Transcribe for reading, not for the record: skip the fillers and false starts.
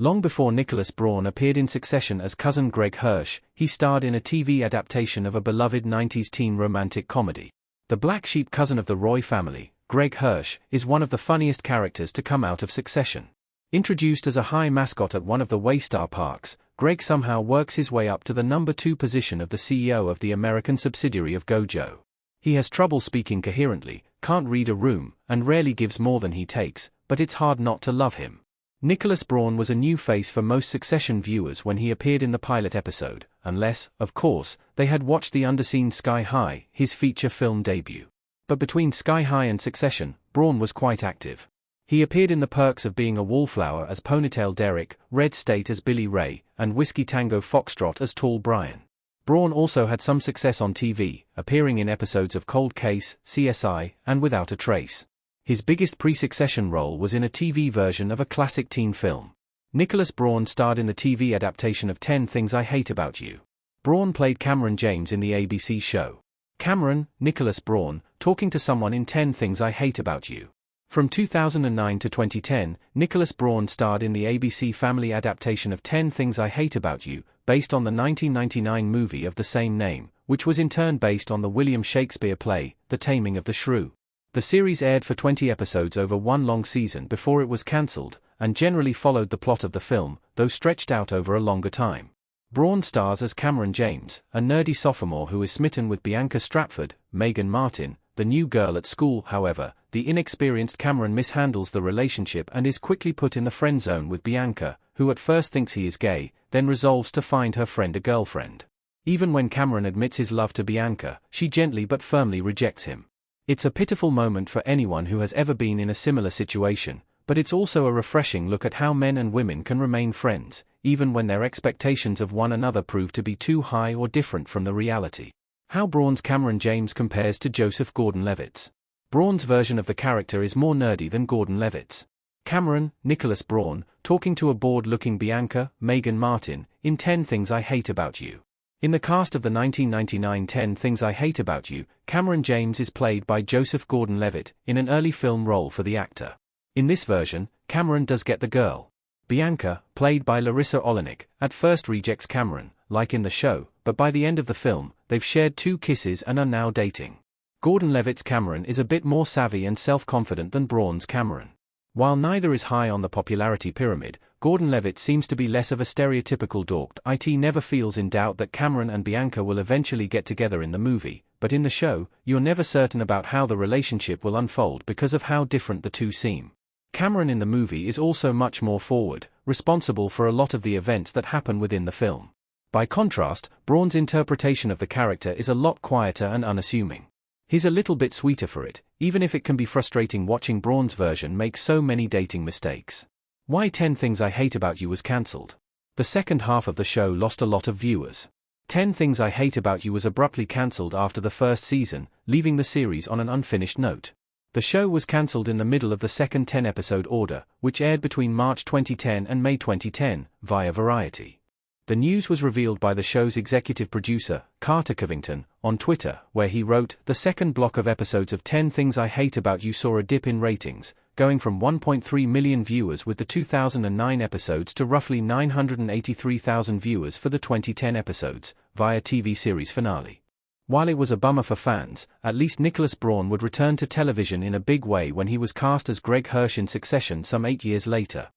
Long before Nicholas Braun appeared in Succession as cousin Greg Hirsch, he starred in a TV adaptation of a beloved 90s teen romantic comedy. The black sheep cousin of the Roy family, Greg Hirsch, is one of the funniest characters to come out of Succession. Introduced as a high mascot at one of the Waystar parks, Greg somehow works his way up to the number 2 position of the CEO of the American subsidiary of Gojo. He has trouble speaking coherently, can't read a room, and rarely gives more than he takes, but it's hard not to love him. Nicholas Braun was a new face for most Succession viewers when he appeared in the pilot episode, unless, of course, they had watched the underseen Sky High, his feature film debut. But between Sky High and Succession, Braun was quite active. He appeared in The Perks of Being a Wallflower as Ponytail Derek, Red State as Billy Ray, and Whiskey Tango Foxtrot as Tall Brian. Braun also had some success on TV, appearing in episodes of Cold Case, CSI, and Without a Trace. His biggest pre-Succession role was in a TV version of a classic teen film. Nicholas Braun starred in the TV adaptation of 10 Things I Hate About You. Braun played Cameron James in the ABC show. Cameron, Nicholas Braun, talking to someone in 10 Things I Hate About You. From 2009 to 2010, Nicholas Braun starred in the ABC Family adaptation of 10 Things I Hate About You, based on the 1999 movie of the same name, which was in turn based on the William Shakespeare play, The Taming of the Shrew. The series aired for 20 episodes over one long season before it was cancelled, and generally followed the plot of the film, though stretched out over a longer time. Braun stars as Cameron James, a nerdy sophomore who is smitten with Bianca Stratford, Megan Martin, the new girl at school. However, the inexperienced Cameron mishandles the relationship and is quickly put in the friend zone with Bianca, who at first thinks he is gay, then resolves to find her friend a girlfriend. Even when Cameron admits his love to Bianca, she gently but firmly rejects him. It's a pitiful moment for anyone who has ever been in a similar situation, but it's also a refreshing look at how men and women can remain friends, even when their expectations of one another prove to be too high or different from the reality. How Braun's Cameron James compares to Joseph Gordon-Levitt's. Braun's version of the character is more nerdy than Gordon-Levitt's. Cameron, Nicholas Braun, talking to a bored-looking Bianca, Megan Martin, in 10 Things I Hate About You. In the cast of the 1999 10 Things I Hate About You, Cameron James is played by Joseph Gordon-Levitt, in an early film role for the actor. In this version, Cameron does get the girl. Bianca, played by Larissa Oleynik, at first rejects Cameron, like in the show, but by the end of the film, they've shared 2 kisses and are now dating. Gordon-Levitt's Cameron is a bit more savvy and self-confident than Braun's Cameron. While neither is high on the popularity pyramid, Gordon-Levitt seems to be less of a stereotypical dork. It never feels in doubt that Cameron and Bianca will eventually get together in the movie, but in the show, you're never certain about how the relationship will unfold because of how different the two seem. Cameron in the movie is also much more forward, responsible for a lot of the events that happen within the film. By contrast, Braun's interpretation of the character is a lot quieter and unassuming. He's a little bit sweeter for it, even if it can be frustrating watching Braun's version make so many dating mistakes. Why 10 Things I Hate About You was cancelled. The second half of the show lost a lot of viewers. 10 Things I Hate About You was abruptly cancelled after the first season, leaving the series on an unfinished note. The show was cancelled in the middle of the second 10-episode order, which aired between March 2010 and May 2010, via Variety. The news was revealed by the show's executive producer, Carter Covington, on Twitter, where he wrote, "The second block of episodes of 10 Things I Hate About You saw a dip in ratings, going from 1.3 million viewers with the 2009 episodes to roughly 983,000 viewers for the 2010 episodes, via TV series finale." While it was a bummer for fans, at least Nicholas Braun would return to television in a big way when he was cast as Greg Hirsch in Succession some 8 years later.